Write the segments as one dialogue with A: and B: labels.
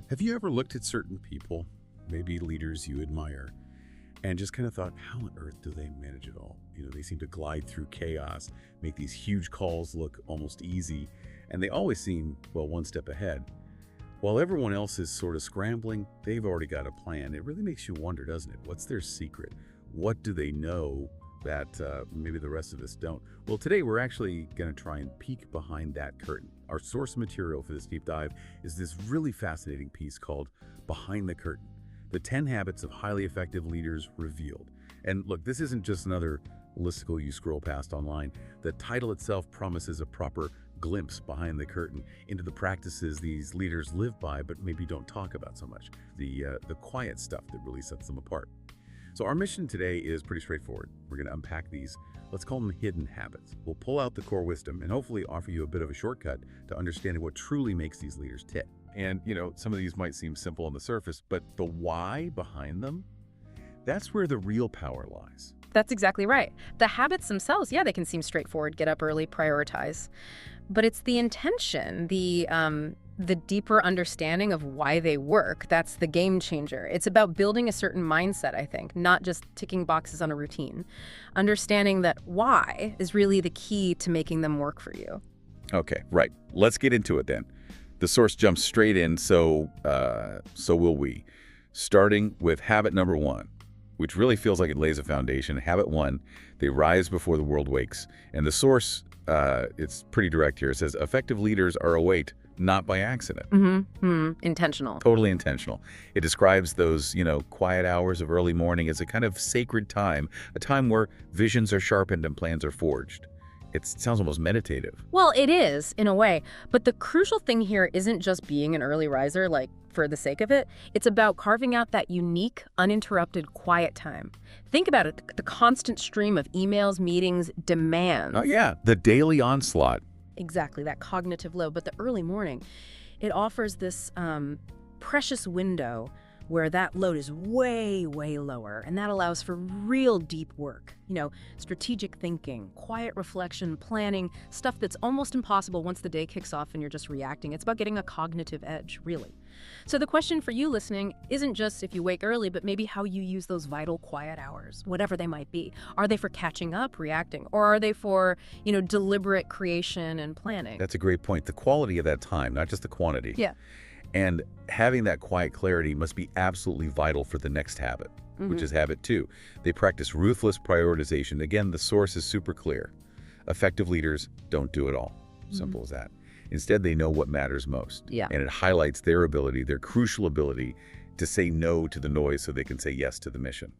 A: Have you ever looked at certain people, maybe leaders you admire, and just kind of thought, how on earth do they manage it all? They seem to glide through chaos, make these huge calls look almost easy, and they always seem, well, one step ahead. While everyone else is sort of scrambling, they've already got a plan. It really makes you wonder, doesn't it? What's their secret? What do they know that maybe the rest of us don't? Well, today we're actually going to try and peek behind that curtain. Our source material for this deep dive is this really fascinating piece called Behind the Curtain, the 10 Habits of Highly Effective Leaders Revealed. And look, this isn't just another listicle you scroll past online. The title itself promises a proper glimpse behind the curtain into the practices these leaders live by but maybe don't talk about so much, the quiet stuff that really sets them apart. So our mission today is pretty straightforward. We're going to unpack these, let's call them hidden habits. We'll pull out the core wisdom and hopefully offer you a bit of a shortcut to understanding what truly makes these leaders tick. And, some of these might seem simple on the surface, but the why behind them, that's where the real power lies.
B: That's exactly right. The habits themselves, yeah, they can seem straightforward, get up early, prioritize. But it's the intention, the deeper understanding of why they work, that's the game changer. It's about building a certain mindset, I think, not just ticking boxes on a routine. Understanding that why is really the key to making them work for you.
A: Okay, right. Let's get into it then. The source jumps straight in, so will we. Starting with habit number 1, which really feels like it lays a foundation. Habit 1, they rise before the world wakes. And the source, it's pretty direct here. It says, effective leaders are awake, not by accident.
B: Intentional.
A: Totally intentional. It describes those, quiet hours of early morning as a kind of sacred time, a time where visions are sharpened and plans are forged. It sounds almost meditative.
B: Well, it is, in a way. But the crucial thing here isn't just being an early riser, like, for the sake of it. It's about carving out that unique, uninterrupted, quiet time. Think about it, the constant stream of emails, meetings, demands.
A: Oh, yeah, the daily onslaught.
B: Exactly, that cognitive load. But the early morning, it offers this precious window where that load is way, way lower, and that allows for real deep work. Strategic thinking, quiet reflection, planning, stuff that's almost impossible once the day kicks off and you're just reacting. It's about getting a cognitive edge, really. So the question for you listening isn't just if you wake early, but maybe how you use those vital quiet hours, whatever they might be. Are they for catching up, reacting, or are they for, deliberate creation and planning?
A: That's a great point. The quality of that time, not just the quantity.
B: Yeah.
A: And having that quiet clarity must be absolutely vital for the next habit, which is habit 2. They practice ruthless prioritization. Again, the source is super clear. Effective leaders don't do it all. Simple as that. Instead, they know what matters most.
B: Yeah.
A: And it highlights their ability, their crucial ability to say no to the noise so they can say yes to the mission.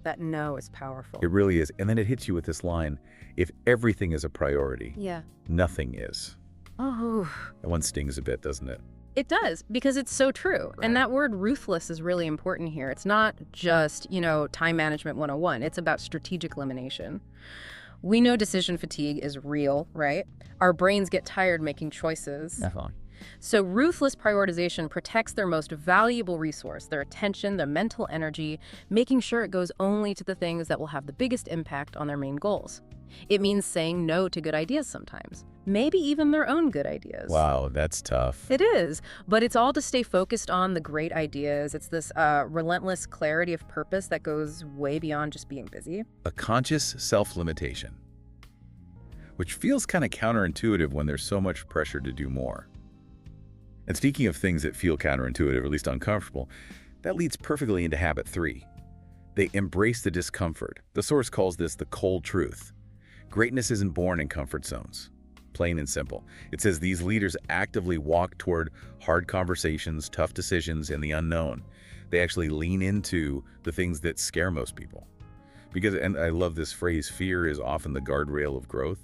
B: That no is powerful.
A: It really is. And then it hits you with this line, if everything is a priority,
B: Yeah.
A: nothing is.
B: Oh.
A: That one stings a bit, doesn't it?
B: It does, because it's so true.
A: Right.
B: And that word ruthless is really important here. It's not just, time management 101. It's about strategic elimination. We know decision fatigue is real, right? Our brains get tired making choices.
A: Definitely.
B: So ruthless prioritization protects their most valuable resource, their attention, their mental energy, making sure it goes only to the things that will have the biggest impact on their main goals. It means saying no to good ideas sometimes, maybe even their own good ideas.
A: Wow, that's tough.
B: It is, but it's all to stay focused on the great ideas. It's this relentless clarity of purpose that goes way beyond just being busy.
A: A conscious self-limitation, which feels kind of counterintuitive when there's so much pressure to do more. And speaking of things that feel counterintuitive, or at least uncomfortable, that leads perfectly into habit 3. They embrace the discomfort. The source calls this the cold truth. Greatness isn't born in comfort zones. Plain and simple. It says these leaders actively walk toward hard conversations, tough decisions, and the unknown. They actually lean into the things that scare most people. Because, and I love this phrase, fear is often the guardrail of growth.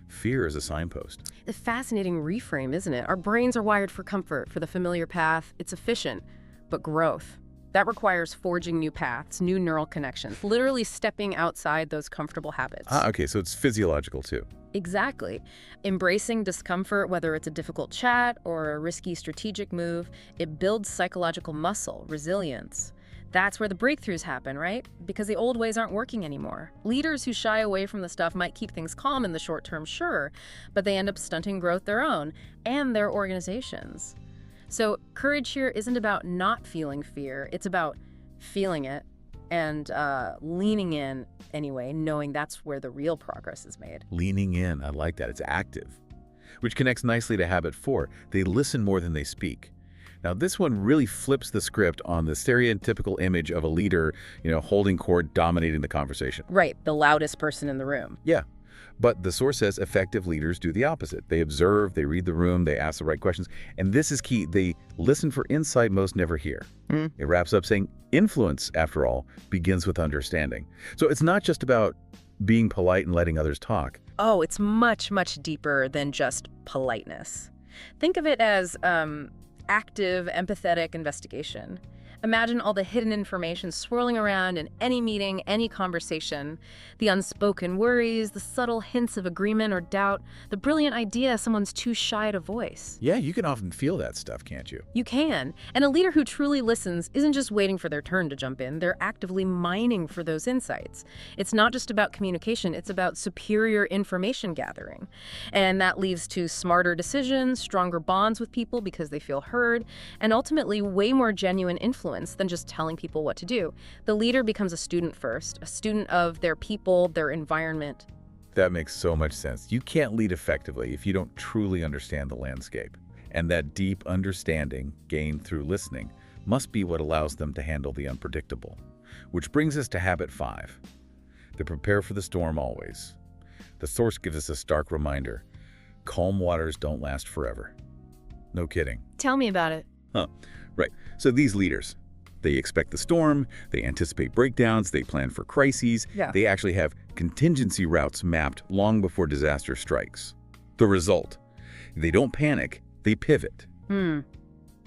A: Fear is a signpost.
B: A fascinating reframe, isn't it? Our brains are wired for comfort, for the familiar path. It's efficient, but growth. That requires forging new paths, new neural connections, literally stepping outside those comfortable habits.
A: Okay, so it's physiological too.
B: Exactly. Embracing discomfort, whether it's a difficult chat or a risky strategic move, it builds psychological muscle, resilience. That's where the breakthroughs happen, right? Because the old ways aren't working anymore. Leaders who shy away from the stuff might keep things calm in the short term, sure, but they end up stunting growth their own and their organizations. So courage here isn't about not feeling fear. It's about feeling it and leaning in anyway, knowing that's where the real progress is made.
A: Leaning in, I like that. It's active, which connects nicely to habit 4. They listen more than they speak. Now, this one really flips the script on the stereotypical image of a leader, holding court, dominating the conversation.
B: Right, the loudest person in the room.
A: Yeah. But the source says effective leaders do the opposite. They observe, they read the room, they ask the right questions. And this is key. They listen for insight most never hear. It wraps up saying influence, after all, begins with understanding. So it's not just about being polite and letting others talk.
B: Oh, it's much, much deeper than just politeness. Think of it as active, empathetic investigation. Imagine all the hidden information swirling around in any meeting, any conversation. The unspoken worries, the subtle hints of agreement or doubt, the brilliant idea someone's too shy to voice.
A: Yeah, you can often feel that stuff, can't you?
B: You can. And a leader who truly listens isn't just waiting for their turn to jump in. They're actively mining for those insights. It's not just about communication. It's about superior information gathering. And that leads to smarter decisions, stronger bonds with people because they feel heard, and ultimately way more genuine influence than just telling people what to do. The leader becomes a student first, a student of their people, their environment.
A: That makes so much sense. You can't lead effectively if you don't truly understand the landscape. And that deep understanding gained through listening must be what allows them to handle the unpredictable. Which brings us to habit 5. They prepare for the storm always. The source gives us a stark reminder. Calm waters don't last forever. No kidding.
B: Tell me about it.
A: Right. So these leaders, they expect the storm, they anticipate breakdowns, they plan for crises.
B: Yeah.
A: They actually have contingency routes mapped long before disaster strikes. The result, they don't panic, they pivot.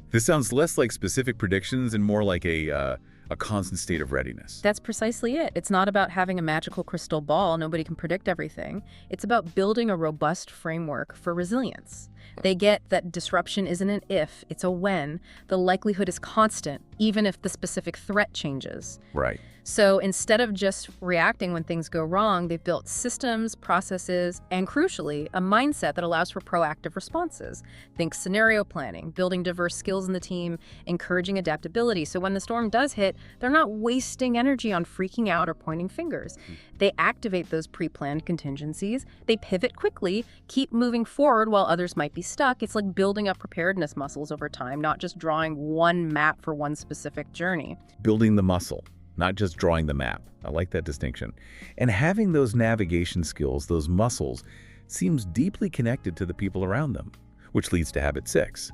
A: This sounds less like specific predictions and more like a constant state of readiness.
B: That's precisely it. It's not about having a magical crystal ball. Nobody can predict everything. It's about building a robust framework for resilience. They get that disruption isn't an if, it's a when. The likelihood is constant, even if the specific threat changes.
A: Right.
B: So instead of just reacting when things go wrong, they've built systems, processes, and crucially, a mindset that allows for proactive responses. Think scenario planning, building diverse skills in the team, encouraging adaptability. So when the storm does hit, they're not wasting energy on freaking out or pointing fingers. They activate those pre-planned contingencies. They pivot quickly, keep moving forward while others might be stuck. It's like building up preparedness muscles over time, not just drawing one map for one specific journey.
A: Building the muscle, not just drawing the map. I like that distinction. And having those navigation skills, those muscles, seems deeply connected to the people around them, which leads to habit 6.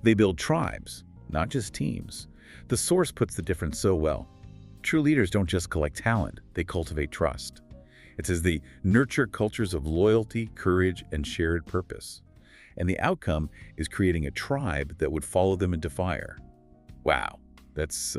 A: They build tribes, not just teams. The source puts the difference so well. True leaders don't just collect talent, they cultivate trust. It says they nurture cultures of loyalty, courage, and shared purpose. And the outcome is creating a tribe that would follow them into fire. Wow. That's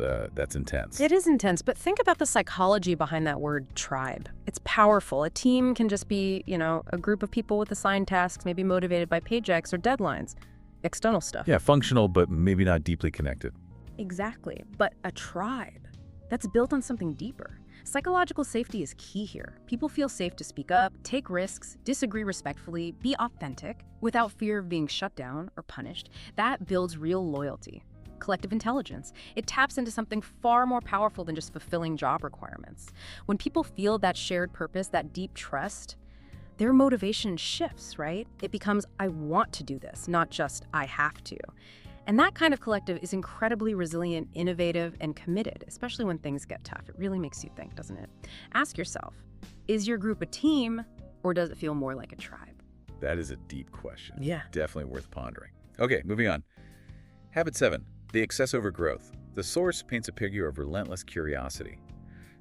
A: intense.
B: It is intense, but think about the psychology behind that word tribe. It's powerful. A team can just be, a group of people with assigned tasks, maybe motivated by paychecks or deadlines, external stuff.
A: Yeah, functional, but maybe not deeply connected.
B: Exactly. But a tribe, that's built on something deeper. Psychological safety is key here. People feel safe to speak up, take risks, disagree respectfully, be authentic, without fear of being shut down or punished. That builds real loyalty. Collective intelligence. It taps into something far more powerful than just fulfilling job requirements. When people feel that shared purpose, that deep trust, their motivation shifts, right? It becomes, I want to do this, not just I have to. And that kind of collective is incredibly resilient, innovative, and committed, especially when things get tough. It really makes you think, doesn't it? Ask yourself, is your group a team, or does it feel more like a tribe?
A: That is a deep question.
B: Yeah.
A: Definitely worth pondering. Okay, moving on. Habit 7. They excess over growth. The source paints a picture of relentless curiosity.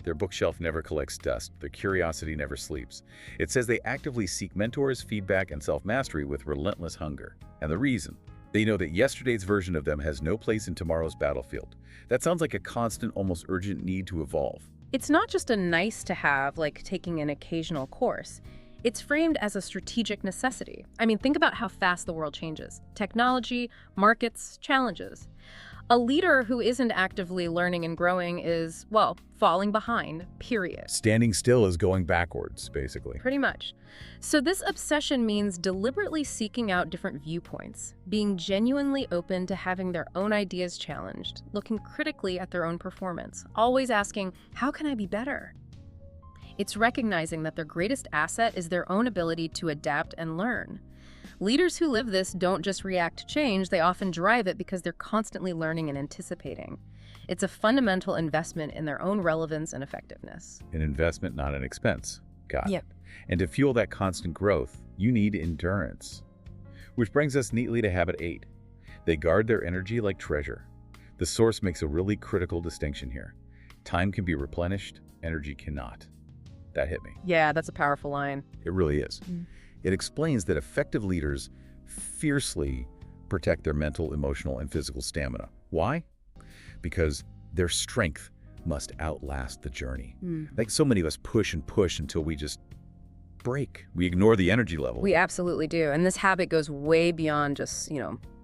A: Their bookshelf never collects dust. Their curiosity never sleeps. It says they actively seek mentors, feedback, and self-mastery with relentless hunger. And the reason? They know that yesterday's version of them has no place in tomorrow's battlefield. That sounds like a constant, almost urgent need to evolve.
B: It's not just a nice to have, like taking an occasional course. It's framed as a strategic necessity. I mean, think about how fast the world changes. Technology, markets, challenges. A leader who isn't actively learning and growing is, well, falling behind, period.
A: Standing still is going backwards, basically.
B: Pretty much. So this obsession means deliberately seeking out different viewpoints, being genuinely open to having their own ideas challenged, looking critically at their own performance, always asking, how can I be better? It's recognizing that their greatest asset is their own ability to adapt and learn. Leaders who live this don't just react to change, they often drive it because they're constantly learning and anticipating. It's a fundamental investment in their own relevance and effectiveness.
A: An investment, not an expense. Got it.
B: Yep.
A: And to fuel that constant growth, you need endurance. Which brings us neatly to habit 8. They guard their energy like treasure. The source makes a really critical distinction here. Time can be replenished, energy cannot. That hit me.
B: Yeah, that's a powerful line.
A: It really is. It explains that effective leaders fiercely protect their mental, emotional, and physical stamina. Why? Because their strength must outlast the journey. Like so many of us push and push until we just break. We ignore the energy level.
B: We absolutely do. And this habit goes way beyond just,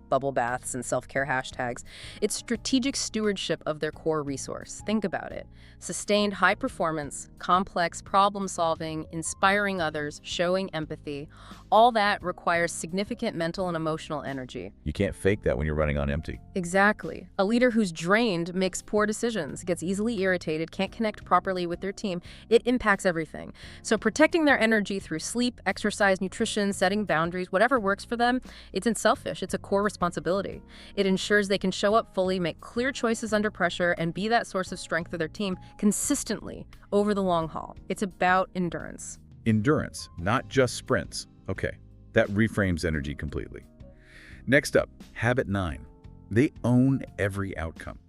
B: bubble baths and self-care hashtags. It's strategic stewardship of their core resource. Think about it. Sustained high performance, complex problem solving, inspiring others, showing empathy, all that requires significant mental and emotional energy.
A: You can't fake that when you're running on empty.
B: Exactly. A leader who's drained makes poor decisions, gets easily irritated, can't connect properly with their team. It impacts everything. So protecting their energy through sleep, exercise, nutrition, setting boundaries, whatever works for them, it's unselfish. It's a core responsibility. It ensures they can show up fully, make clear choices under pressure, and be that source of strength for their team consistently over the long haul. It's about endurance.
A: Endurance, not just sprints. Okay, that reframes energy completely. Next up, habit 9. They own every outcome.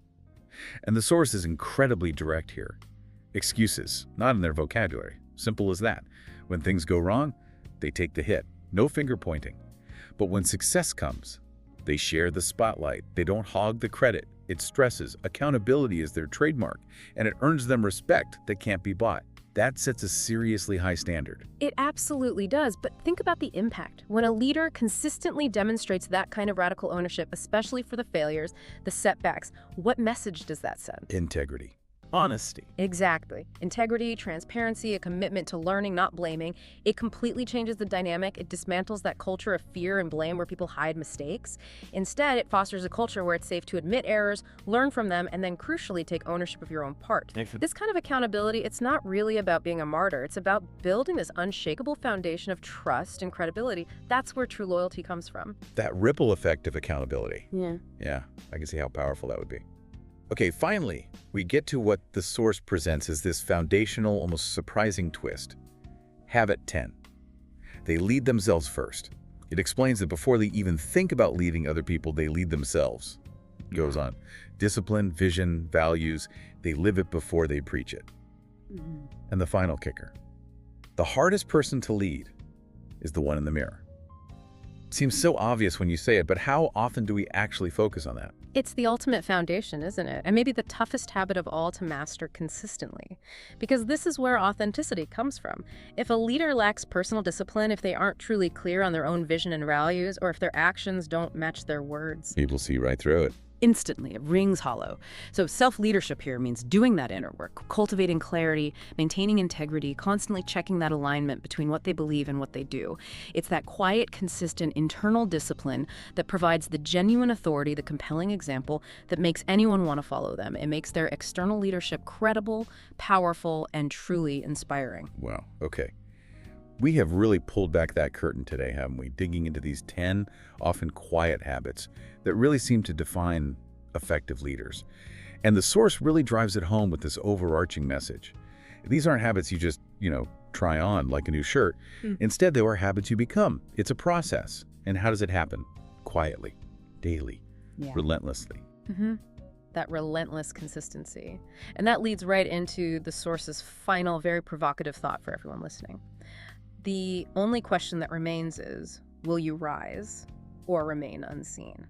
A: And the source is incredibly direct here. Excuses, not in their vocabulary. Simple as that. When things go wrong, they take the hit. No finger pointing. But when success comes, they share the spotlight. They don't hog the credit. It stresses. Accountability is their trademark, and it earns them respect that can't be bought. That sets a seriously high standard.
B: It absolutely does, but think about the impact. When a leader consistently demonstrates that kind of radical ownership, especially for the failures, the setbacks, what message does that send?
A: Integrity. Honesty.
B: Exactly. Integrity, transparency, a commitment to learning, not blaming. It completely changes the dynamic. It dismantles that culture of fear and blame where people hide mistakes. Instead, it fosters a culture where it's safe to admit errors, learn from them, and then crucially take ownership of your own part. This kind of accountability, it's not really about being a martyr. It's about building this unshakable foundation of trust and credibility. That's where true loyalty comes from.
A: That ripple effect of accountability.
B: Yeah,
A: I can see how powerful that would be. Okay, finally, we get to what the source presents as this foundational, almost surprising twist. Habit 10. They lead themselves first. It explains that before they even think about leading other people, they lead themselves. It goes on. Discipline, vision, values, they live it before they preach it. And the final kicker. The hardest person to lead is the one in the mirror. It seems so obvious when you say it, but how often do we actually focus on that?
B: It's the ultimate foundation, isn't it? And maybe the toughest habit of all to master consistently. Because this is where authenticity comes from. If a leader lacks personal discipline, if they aren't truly clear on their own vision and values, or if their actions don't match their words,
A: People see right through it.
C: Instantly, it rings hollow. So self-leadership here means doing that inner work, cultivating clarity, maintaining integrity, constantly checking that alignment between what they believe and what they do. It's that quiet, consistent internal discipline that provides the genuine authority, the compelling example that makes anyone want to follow them. It makes their external leadership credible, powerful, and truly inspiring.
A: Wow, okay. We have really pulled back that curtain today, haven't we? Digging into these 10 often quiet habits that really seem to define effective leaders. And the source really drives it home with this overarching message. These aren't habits you just, try on like a new shirt. Instead, they are habits you become. It's a process. And how does it happen? Quietly, daily, relentlessly.
B: That relentless consistency. And that leads right into the source's final, very provocative thought for everyone listening. The only question that remains is, will you rise or remain unseen?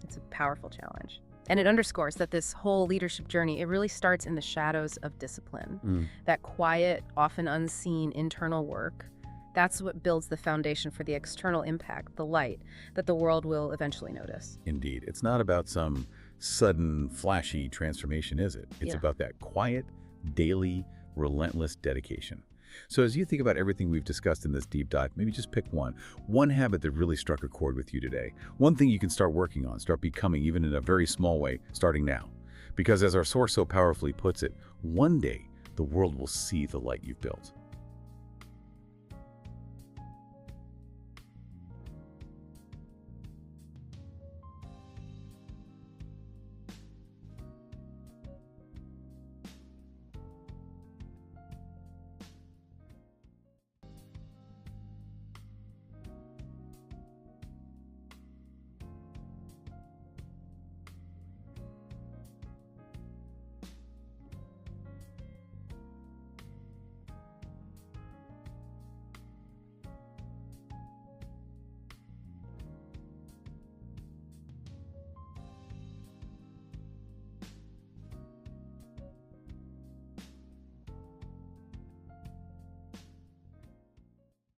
B: It's a powerful challenge. And it underscores that this whole leadership journey, it really starts in the shadows of discipline. That quiet, often unseen internal work, that's what builds the foundation for the external impact, the light, that the world will eventually notice.
A: Indeed. It's not about some sudden, flashy transformation, is it? It's
B: Yeah.
A: about that quiet, daily, relentless dedication. So as you think about everything we've discussed in this deep dive, maybe just pick one habit that really struck a chord with you today. One thing you can start working on, start becoming, even in a very small way, starting now. Because as our source so powerfully puts it, one day the world will see the light you've built.